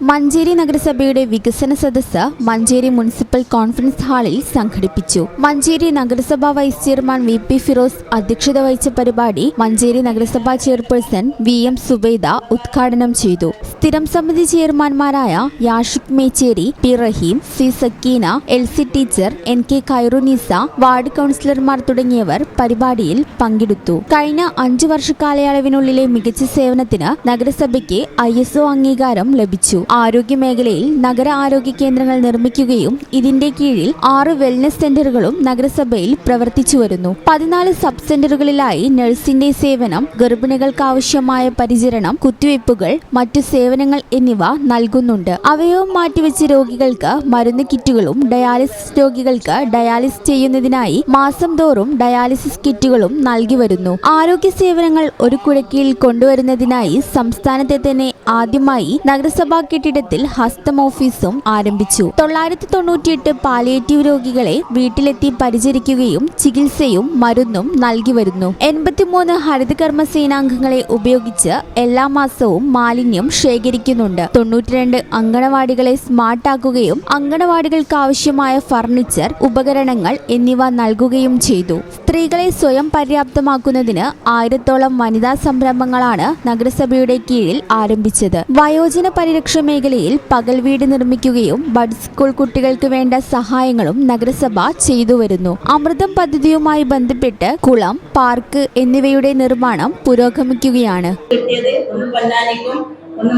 മഞ്ചേരി നഗരസഭയുടെ വികസന സദസ്സ് മഞ്ചേരി മുനിസിപ്പൽ കോൺഫറൻസ് ഹാളിൽ സംഘടിപ്പിച്ചു. മഞ്ചേരി നഗരസഭാ വൈസ് ചെയർമാൻ VP ഫിറോസ് അധ്യക്ഷത വഹിച്ച പരിപാടി മഞ്ചേരി നഗരസഭാ ചെയർപേഴ്സൺ VM സുബൈദ ഉദ്ഘാടനം ചെയ്തു. സ്ഥിരം സമിതി ചെയർമാൻമാരായ Yashik Mecheri, P Raheem, C Sakeena, LC teacher, NK Khairunnisa, ward കൗൺസിലർമാർ തുടങ്ങിയവർ പരിപാടിയിൽ പങ്കെടുത്തു. കഴിഞ്ഞ 5 വർഷ കാലയളവിനുള്ളിലെ മികച്ച സേവനത്തിന് നഗരസഭയ്ക്ക് ISO അംഗീകാരം ലഭിച്ചു. ആരോഗ്യ മേഖലയിൽ നഗര ആരോഗ്യ കേന്ദ്രങ്ങൾ നിർമ്മിക്കുകയും ഇതിന്റെ കീഴിൽ 6 വെൽനസ് സെന്ററുകളും നഗരസഭയിൽ പ്രവർത്തിച്ചു വരുന്നു. 14 സബ് സെന്ററുകളിലായി നഴ്സിന്റെ സേവനം, ഗർഭിണികൾക്ക് ആവശ്യമായ പരിചരണം, കുത്തിവയ്പ്പുകൾ, മറ്റു സേവനങ്ങൾ എന്നിവ നൽകുന്നുണ്ട്. അവയവം മാറ്റിവെച്ച രോഗികൾക്ക് മരുന്ന് കിറ്റുകളും ഡയാലിസിസ് രോഗികൾക്ക് ഡയാലിസിസ് ചെയ്യുന്നതിനായി മാസം തോറും ഡയാലിസിസ് കിറ്റുകളും നൽകി വരുന്നു. ആരോഗ്യ സേവനങ്ങൾ ഒരു കുടക്കീഴിൽ കൊണ്ടുവരുന്നതിനായി സംസ്ഥാനത്തെ തന്നെ ആദ്യമായി നഗരസഭാ കെട്ടിടത്തിൽ ഹസ്തം ഓഫീസും ആരംഭിച്ചു. 998 പാലിയേറ്റീവ് രോഗികളെ വീട്ടിലെത്തി പരിചരിക്കുകയും ചികിത്സയും മരുന്നും നൽകി വരുന്നു. 83 ഹരിതകർമ്മ സേനാംഗങ്ങളെ ഉപയോഗിച്ച് എല്ലാ മാസവും മാലിന്യം ശേഖരിക്കുന്നുണ്ട്. 92 അങ്കണവാടികളെ സ്മാർട്ടാക്കുകയും അങ്കണവാടികൾക്ക് ആവശ്യമായ ഫർണിച്ചർ, ഉപകരണങ്ങൾ എന്നിവ നൽകുകയും ചെയ്തു. സ്ത്രീകളെ സ്വയം പര്യാപ്തമാക്കുന്നതിന് 1000ഓളം വനിതാ സംരംഭങ്ങളാണ് നഗരസഭയുടെ കീഴിൽ ആരംഭിച്ചത്. വയോജന പരിരക്ഷ മേഖലയിൽ പകൽ വീട് നിർമ്മിക്കുകയും ബഡ് സ്കൂൾ കുട്ടികൾക്ക് വേണ്ട സഹായങ്ങളും നഗരസഭ ചെയ്തു വരുന്നു. അമൃതം പദ്ധതിയുമായി ബന്ധപ്പെട്ട് കുളം, പാർക്ക് എന്നിവയുടെ നിർമ്മാണം പുരോഗമിക്കുകയാണ്.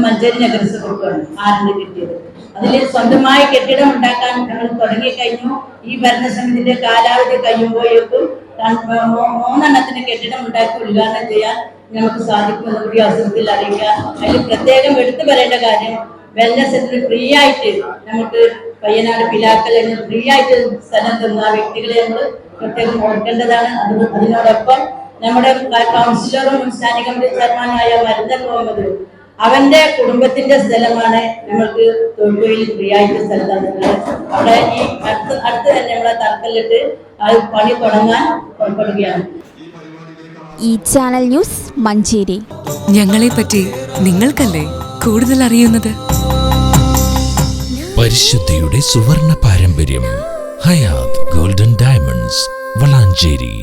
മഞ്ചേരി നഗരസഭയ്ക്കാണ് കിട്ടിയത്. അതിൽ സ്വന്തമായി കെട്ടിടം ഉണ്ടാക്കാൻ ഞങ്ങൾ തുടങ്ങിക്കഴിഞ്ഞു. ഈ ഭരണസമിതിന്റെ കാലാവധി കഴിയുമ്പോഴേക്കും 3 കെട്ടിടം ഉണ്ടാക്കി ഉദ്ഘാടനം ചെയ്യാൻ നമുക്ക് സാധിക്കുമെന്ന് കൂടി അവസരത്തിൽ അറിയിക്കാം. അതിൽ പ്രത്യേകം എടുത്തു പറയേണ്ട കാര്യം, വെൽനസ് സെന്റർ ഫ്രീ ആയിട്ട് നമുക്ക് പയ്യനാട് പിലാക്കൽ ഫ്രീ ആയിട്ട് സ്ഥലം തന്ന വ്യക്തികളെ നമ്മൾ പ്രത്യേകം ഓർക്കേണ്ടതാണ്. അതിനോടൊപ്പം നമ്മുടെ കൗൺസിലറും സംസ്ഥാന കമ്മിറ്റി ചെയർമാനായ മരുന്നൻ മുഹമ്മദ്, അവന്റെ കുടുംബത്തിന്റെ സ്ഥലമാണ് നമ്മൾക്ക് തൊടുപുഴയിൽ ഫ്രീ ആയിട്ട് സ്ഥലം തന്നിട്ടുള്ളത്. അവിടെ ഈ അടുത്ത് തന്നെ നമ്മളെ തറക്കല്ലിട്ട് അത് പണി തുടങ്ങാൻ പുറപ്പെടുകയാണ്. ഈ ചാനൽ ന്യൂസ് മഞ്ചേരി. ഞങ്ങളെ പറ്റി നിങ്ങൾക്കല്ലേ കൂടുതൽ അറിയുന്നത്? പരിശുദ്ധിയുടെ സുവർണ പാരമ്പര്യം. Hayath golden diamonds, Valanchery.